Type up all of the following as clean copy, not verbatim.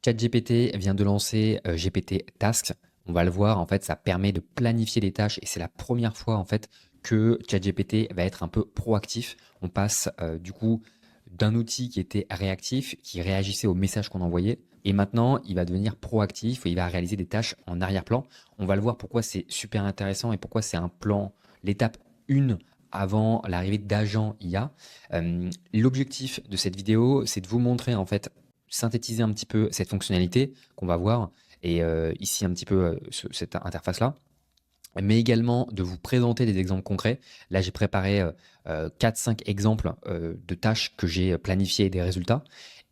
ChatGPT vient de lancer GPT Tasks. On va le voir, en fait, ça permet de planifier des tâches et c'est la première fois, en fait, que ChatGPT va être un peu proactif. On passe du coup d'un outil qui était réactif, qui réagissait aux messages qu'on envoyait, et maintenant il va devenir proactif et il va réaliser des tâches en arrière-plan. On va le voir pourquoi c'est super intéressant et pourquoi c'est un plan, l'étape 1 avant l'arrivée d'agents IA. L'objectif de cette vidéo, c'est de vous montrer en fait synthétiser un petit peu cette fonctionnalité qu'on va voir et ici un petit peu cette interface-là, mais également de vous présenter des exemples concrets. Là, j'ai préparé 4-5 exemples de tâches que j'ai planifiées et des résultats.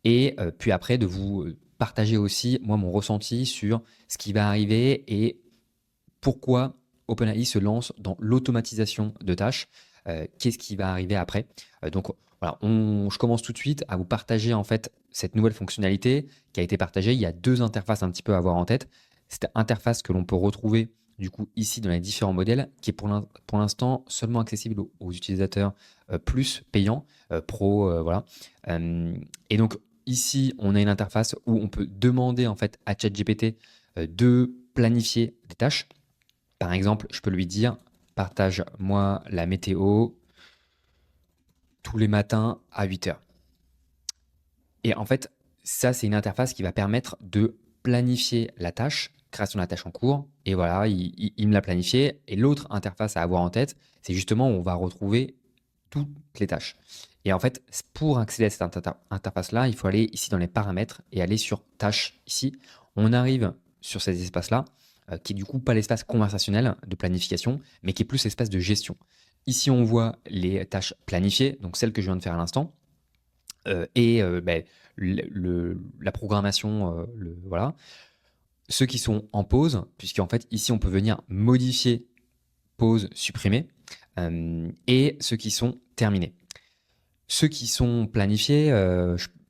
Et puis après, de vous partager aussi, moi, mon ressenti sur ce qui va arriver et pourquoi OpenAI se lance dans l'automatisation de tâches. Qu'est-ce qui va arriver après? Donc voilà, je commence tout de suite à vous partager en fait cette nouvelle fonctionnalité qui a été partagée. Il y a deux interfaces un petit peu à avoir en tête. Cette interface que l'on peut retrouver du coup ici dans les différents modèles, qui est pour l'instant seulement accessible aux utilisateurs plus payants, pro, voilà. Et donc ici, on a une interface où on peut demander en fait à ChatGPT de planifier des tâches. Par exemple, je peux lui dire, partage-moi la météo tous les matins à 8 heures. Et en fait, ça, c'est une interface qui va permettre de planifier la tâche, création de la tâche en cours. Et voilà, il me l'a planifié. Et l'autre interface à avoir en tête, c'est justement où on va retrouver toutes les tâches. Et en fait, pour accéder à cette interface-là, il faut aller ici dans les paramètres et aller sur tâches ici. On arrive sur cet espace-là, qui est du coup pas l'espace conversationnel de planification, mais qui est plus l'espace de gestion. Ici, on voit les tâches planifiées, donc celles que je viens de faire à l'instant, et la programmation, voilà. Ceux qui sont en pause, puisqu'en fait, ici, on peut venir modifier, pause, supprimer, et ceux qui sont terminés. Ceux qui sont planifiés,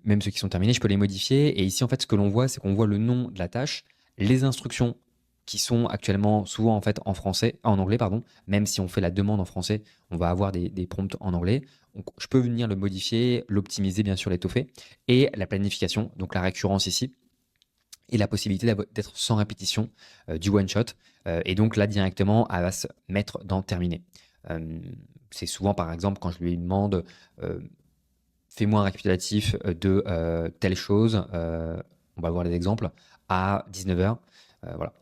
même ceux qui sont terminés, je peux les modifier. Et ici, en fait, ce que l'on voit, c'est qu'on voit le nom de la tâche, les instructions qui sont actuellement souvent en fait en anglais, pardon. Même si on fait la demande en français, on va avoir des prompts en anglais. Donc, je peux venir le modifier, l'optimiser, bien sûr, l'étoffer. Et la planification, donc la récurrence ici, et la possibilité d'être sans répétition du one-shot. Et donc là, directement, elle va se mettre dans terminé. C'est souvent, par exemple, quand je lui demande fais-moi un récapitulatif de telle chose, on va voir les exemples, à 19h. Voilà.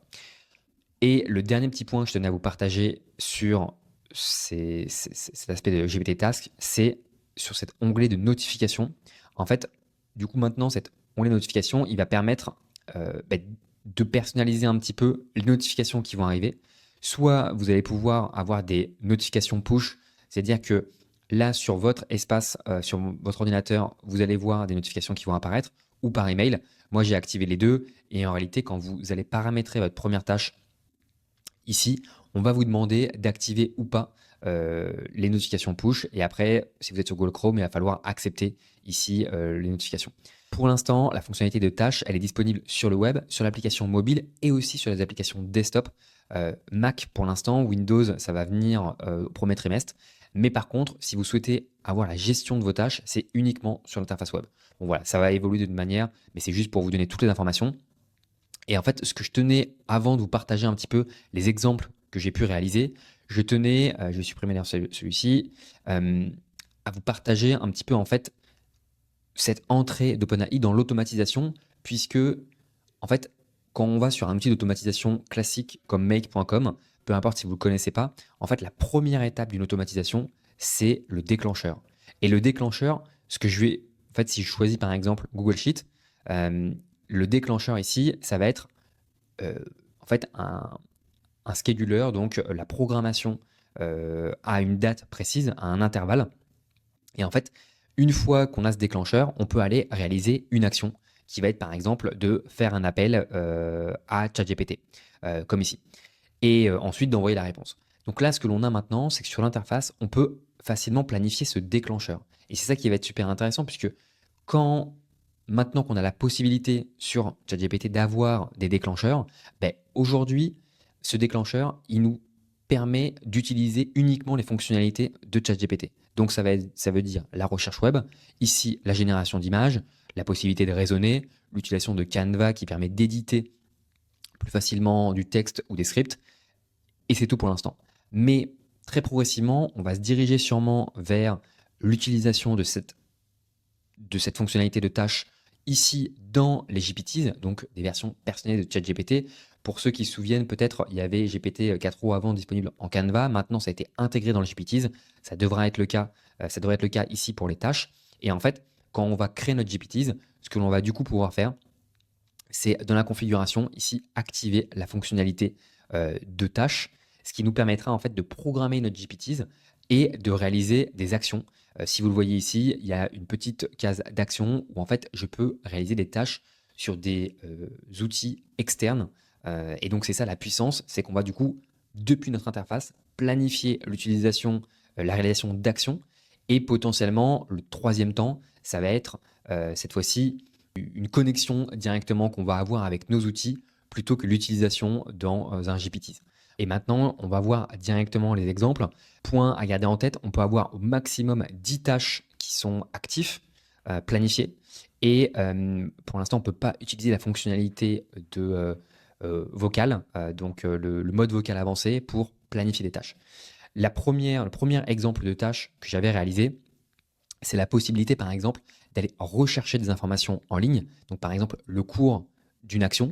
Et le dernier petit point que je tenais à vous partager sur cet aspect de GPT Task, c'est sur cet onglet de notification. En fait, du coup, maintenant, cet onglet de notification, il va permettre de personnaliser un petit peu les notifications qui vont arriver. Soit vous allez pouvoir avoir des notifications push, c'est-à-dire que là, sur votre espace, sur votre ordinateur, vous allez voir des notifications qui vont apparaître, ou par email. Moi, j'ai activé les deux, et en réalité, quand vous allez paramétrer votre première tâche ici, on va vous demander d'activer ou pas les notifications push. Et après, si vous êtes sur Google Chrome, il va falloir accepter ici les notifications. Pour l'instant, la fonctionnalité de tâche, elle est disponible sur le web, sur l'application mobile et aussi sur les applications desktop. Mac pour l'instant, Windows, ça va venir au premier trimestre. Mais par contre, si vous souhaitez avoir la gestion de vos tâches, c'est uniquement sur l'interface web. Bon voilà, ça va évoluer d'une manière, mais c'est juste pour vous donner toutes les informations. Et en fait, ce que je tenais, avant de vous partager un petit peu les exemples que j'ai pu réaliser, je tenais, je vais supprimer d'ailleurs celui-ci, à vous partager un petit peu en fait cette entrée d'OpenAI dans l'automatisation, puisque en fait, quand on va sur un outil d'automatisation classique comme make.com, peu importe si vous ne le connaissez pas, en fait, la première étape d'une automatisation, c'est le déclencheur. Et le déclencheur, ce que je vais, en fait, si je choisis par exemple Google Sheet, le déclencheur ici, ça va être en fait un scheduler, donc la programmation à une date précise, à un intervalle. Et en fait, une fois qu'on a ce déclencheur, on peut aller réaliser une action qui va être par exemple de faire un appel à ChatGPT, comme ici, et ensuite d'envoyer la réponse. Donc là, ce que l'on a maintenant, c'est que sur l'interface, on peut facilement planifier ce déclencheur. Et c'est ça qui va être super intéressant, puisque maintenant qu'on a la possibilité sur ChatGPT d'avoir des déclencheurs, aujourd'hui, ce déclencheur, il nous permet d'utiliser uniquement les fonctionnalités de ChatGPT. Donc ça veut dire la recherche web, ici la génération d'images, la possibilité de raisonner, l'utilisation de Canva qui permet d'éditer plus facilement du texte ou des scripts, et c'est tout pour l'instant. Mais très progressivement, on va se diriger sûrement vers l'utilisation de cette fonctionnalité de tâche ici dans les GPTs, donc des versions personnalisées de ChatGPT. Pour ceux qui se souviennent, peut-être il y avait GPT 4o avant disponible en Canva, maintenant ça a été intégré dans les GPTs, ça devrait être le cas ici pour les tâches. Et en fait, quand on va créer notre GPTs, ce que l'on va du coup pouvoir faire, c'est dans la configuration ici activer la fonctionnalité de tâche, ce qui nous permettra en fait de programmer notre GPTs et de réaliser des actions. Si vous le voyez ici, il y a une petite case d'action où en fait je peux réaliser des tâches sur des outils externes. Et donc c'est ça la puissance, c'est qu'on va du coup, depuis notre interface, planifier l'utilisation, la réalisation d'actions. Et potentiellement, le troisième temps, ça va être cette fois-ci une connexion directement qu'on va avoir avec nos outils plutôt que l'utilisation dans un GPT. Et maintenant, on va voir directement les exemples. Point à garder en tête, on peut avoir au maximum 10 tâches qui sont actives, planifiées. Et pour l'instant, on ne peut pas utiliser la fonctionnalité de vocal, donc le mode vocal avancé pour planifier des tâches. Le premier exemple de tâche que j'avais réalisé, c'est la possibilité, par exemple, d'aller rechercher des informations en ligne, donc par exemple le cours d'une action,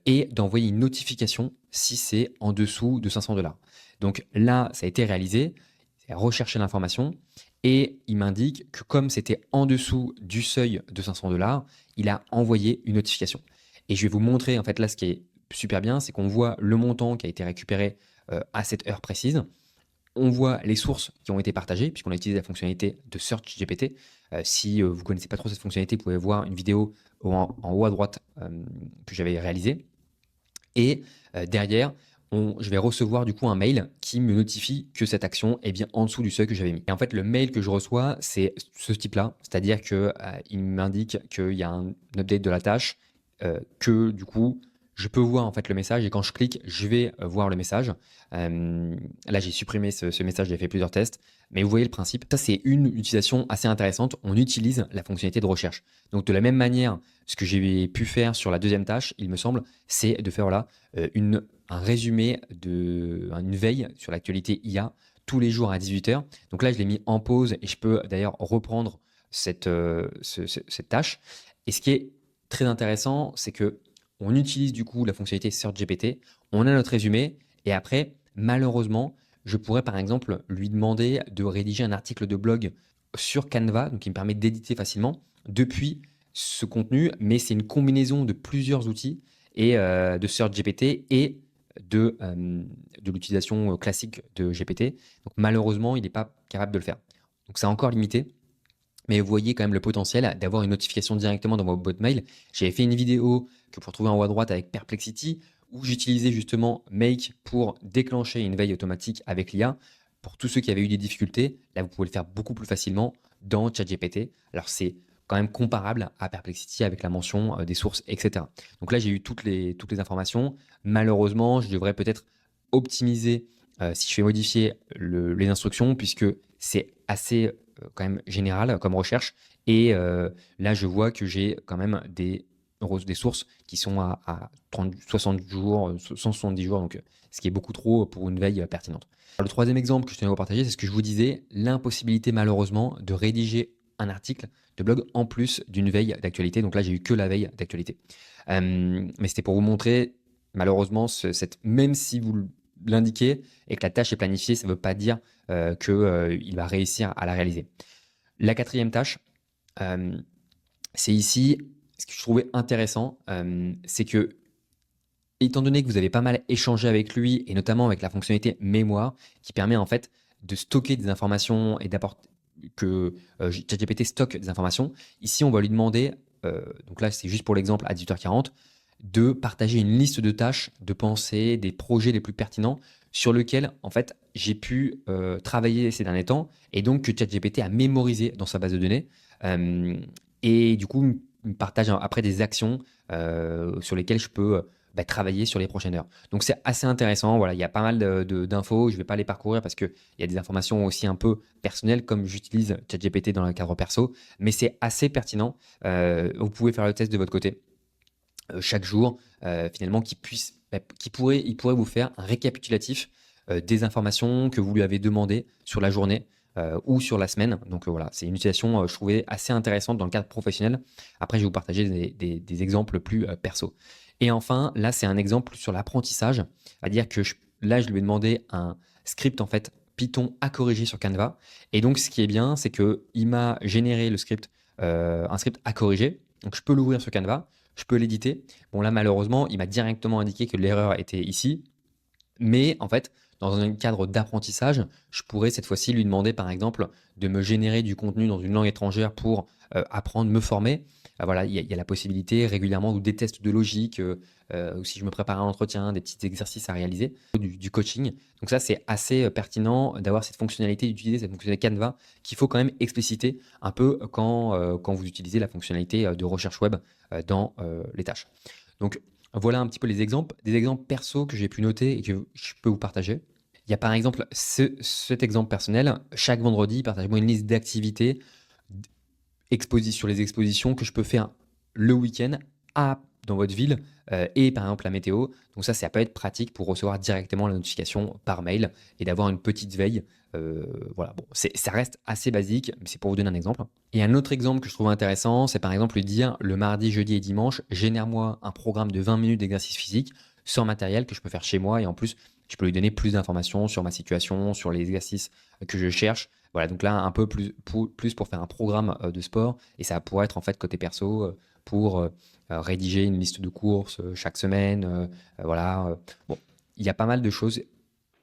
et d'envoyer une notification si c'est en dessous de 500 $. Donc là, ça a été réalisé, c'est rechercher l'information, et il m'indique que comme c'était en dessous du seuil de 500 $, il a envoyé une notification. Et je vais vous montrer, en fait, là, ce qui est super bien, c'est qu'on voit le montant qui a été récupéré à cette heure précise. On voit les sources qui ont été partagées, puisqu'on a utilisé la fonctionnalité de Search GPT. Si vous ne connaissez pas trop cette fonctionnalité, vous pouvez voir une vidéo en haut à droite que j'avais réalisée. Et derrière, je vais recevoir du coup un mail qui me notifie que cette action est bien en dessous du seuil que j'avais mis. Et en fait, le mail que je reçois, c'est ce type-là, c'est-à-dire qu'il m'indique qu'il y a un update de la tâche, que du coup, je peux voir en fait le message et quand je clique, je vais voir le message. Là, j'ai supprimé ce message, j'ai fait plusieurs tests, mais vous voyez le principe. Ça, c'est une utilisation assez intéressante. On utilise la fonctionnalité de recherche. Donc, de la même manière, ce que j'ai pu faire sur la deuxième tâche, il me semble, c'est de faire voilà, un résumé une veille sur l'actualité IA tous les jours à 18h. Donc là, je l'ai mis en pause et je peux d'ailleurs reprendre cette tâche. Et ce qui est très intéressant, c'est que on utilise du coup la fonctionnalité Search GPT, on a notre résumé et après, malheureusement, je pourrais par exemple lui demander de rédiger un article de blog sur Canva, donc qui me permet d'éditer facilement depuis ce contenu, mais c'est une combinaison de plusieurs outils et de Search GPT et de l'utilisation classique de GPT. Donc malheureusement, il n'est pas capable de le faire. Donc c'est encore limité. Mais vous voyez quand même le potentiel d'avoir une notification directement dans votre boîte mail. J'avais fait une vidéo que vous pouvez trouver en haut à droite avec Perplexity, où j'utilisais justement Make pour déclencher une veille automatique avec l'IA. Pour tous ceux qui avaient eu des difficultés, là vous pouvez le faire beaucoup plus facilement dans ChatGPT. Alors c'est quand même comparable à Perplexity avec la mention des sources, etc. Donc là j'ai eu toutes les informations. Malheureusement, je devrais peut-être optimiser si je fais modifier les instructions, puisque c'est assez quand même général comme recherche. Et là, je vois que j'ai quand même des sources qui sont à 30, 60 jours, 170 jours, donc ce qui est beaucoup trop pour une veille pertinente. Alors, le troisième exemple que je tenais à vous partager, c'est ce que je vous disais, l'impossibilité malheureusement de rédiger un article de blog en plus d'une veille d'actualité. Donc là, j'ai eu que la veille d'actualité. Mais c'était pour vous montrer, malheureusement, même si vous l'indiquez et que la tâche est planifiée, ça ne veut pas dire qu'il va réussir à la réaliser. La quatrième tâche, c'est ici, ce que je trouvais intéressant, c'est que, étant donné que vous avez pas mal échangé avec lui, et notamment avec la fonctionnalité mémoire, qui permet en fait de stocker des informations et d'apporter que ChatGPT stocke des informations, ici on va lui demander, donc là c'est juste pour l'exemple à 18h40, de partager une liste de tâches, de pensées, des projets les plus pertinents sur lesquels en fait j'ai pu travailler ces derniers temps et donc que ChatGPT a mémorisé dans sa base de données et du coup me partage après des actions sur lesquelles je peux travailler sur les prochaines heures. Donc c'est assez intéressant, voilà, il y a pas mal d'infos, je ne vais pas les parcourir parce qu'il y a des informations aussi un peu personnelles comme j'utilise ChatGPT dans le cadre perso, mais c'est assez pertinent. Vous pouvez faire le test de votre côté chaque jour, finalement, il pourrait vous faire un récapitulatif des informations que vous lui avez demandées sur la journée ou sur la semaine. Donc voilà, c'est une utilisation, je trouvais, assez intéressante dans le cadre professionnel. Après, je vais vous partager des exemples plus perso. Et enfin, là, c'est un exemple sur l'apprentissage. C'est-à-dire que là, je lui ai demandé un script, en fait, Python à corriger sur Canva. Et donc, ce qui est bien, c'est qu'il m'a généré le script, un script à corriger. Donc, je peux l'ouvrir sur Canva, je peux l'éditer. Bon, là, malheureusement, il m'a directement indiqué que l'erreur était ici. Mais en fait, dans un cadre d'apprentissage, je pourrais cette fois-ci lui demander, par exemple, de me générer du contenu dans une langue étrangère pour apprendre, me former. Voilà, il y a la possibilité régulièrement ou des tests de logique, ou si je me prépare à un entretien, des petits exercices à réaliser, du coaching. Donc ça, c'est assez pertinent d'avoir cette fonctionnalité, d'utiliser cette fonctionnalité Canva qu'il faut quand même expliciter un peu quand vous utilisez la fonctionnalité de recherche web dans les tâches. Donc voilà un petit peu les exemples, des exemples perso que j'ai pu noter et que je peux vous partager. Il y a par exemple cet exemple personnel. Chaque vendredi, partagez-moi une liste d'activités sur les expositions que je peux faire le week-end dans votre ville et par exemple la météo. Donc ça peut être pratique pour recevoir directement la notification par mail et d'avoir une petite veille. Voilà, bon, ça reste assez basique, mais c'est pour vous donner un exemple. Et un autre exemple que je trouve intéressant, c'est par exemple lui dire le mardi, jeudi et dimanche, génère-moi un programme de 20 minutes d'exercice physique sans matériel que je peux faire chez moi et en plus, je peux lui donner plus d'informations sur ma situation, sur les exercices que je cherche. Voilà, donc là, un peu plus pour faire un programme de sport et ça pourrait être en fait côté perso pour rédiger une liste de courses chaque semaine. Voilà. Bon, il y a pas mal de choses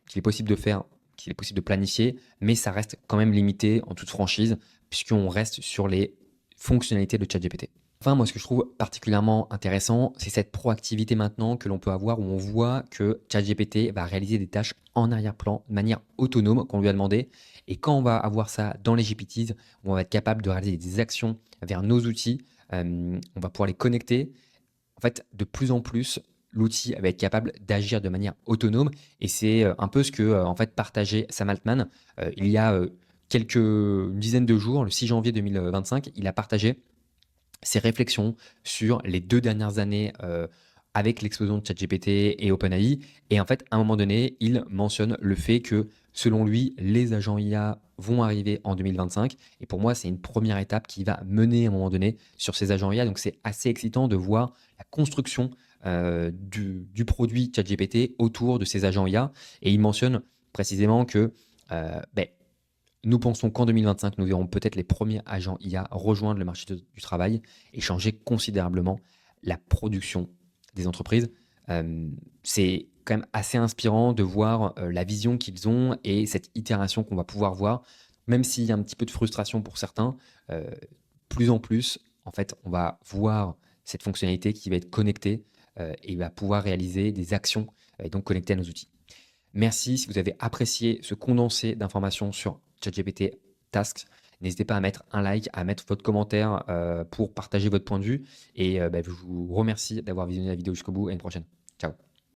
qu'il est possible de faire, qu'il est possible de planifier, mais ça reste quand même limité en toute franchise puisqu'on reste sur les fonctionnalités de ChatGPT. Enfin, moi, ce que je trouve particulièrement intéressant, c'est cette proactivité maintenant que l'on peut avoir où on voit que ChatGPT va réaliser des tâches en arrière-plan de manière autonome qu'on lui a demandé. Et quand on va avoir ça dans les GPTs, où on va être capable de réaliser des actions vers nos outils, on va pouvoir les connecter. En fait, de plus en plus, l'outil va être capable d'agir de manière autonome. Et c'est un peu ce que en fait partageait Sam Altman il y a une dizaine de jours, le 6 janvier 2025. Il a partagé ses réflexions sur les 2 dernières années avec l'explosion de ChatGPT et OpenAI. Et en fait, à un moment donné, il mentionne le fait que, selon lui, les agents IA vont arriver en 2025. Et pour moi, c'est une première étape qui va mener à un moment donné sur ces agents IA. Donc, c'est assez excitant de voir la construction du produit ChatGPT autour de ces agents IA. Et il mentionne précisément que nous pensons qu'en 2025, nous verrons peut-être les premiers agents IA rejoindre le marché du travail et changer considérablement la production des entreprises. C'est quand même assez inspirant de voir la vision qu'ils ont et cette itération qu'on va pouvoir voir, même s'il y a un petit peu de frustration pour certains. Plus en plus, en fait, on va voir cette fonctionnalité qui va être connectée et va pouvoir réaliser des actions et donc connectée à nos outils. Merci si vous avez apprécié ce condensé d'informations sur ChatGPT Tasks. N'hésitez pas à mettre un like, à mettre votre commentaire pour partager votre point de vue. Et je vous remercie d'avoir visionné la vidéo jusqu'au bout. À une prochaine. Ciao.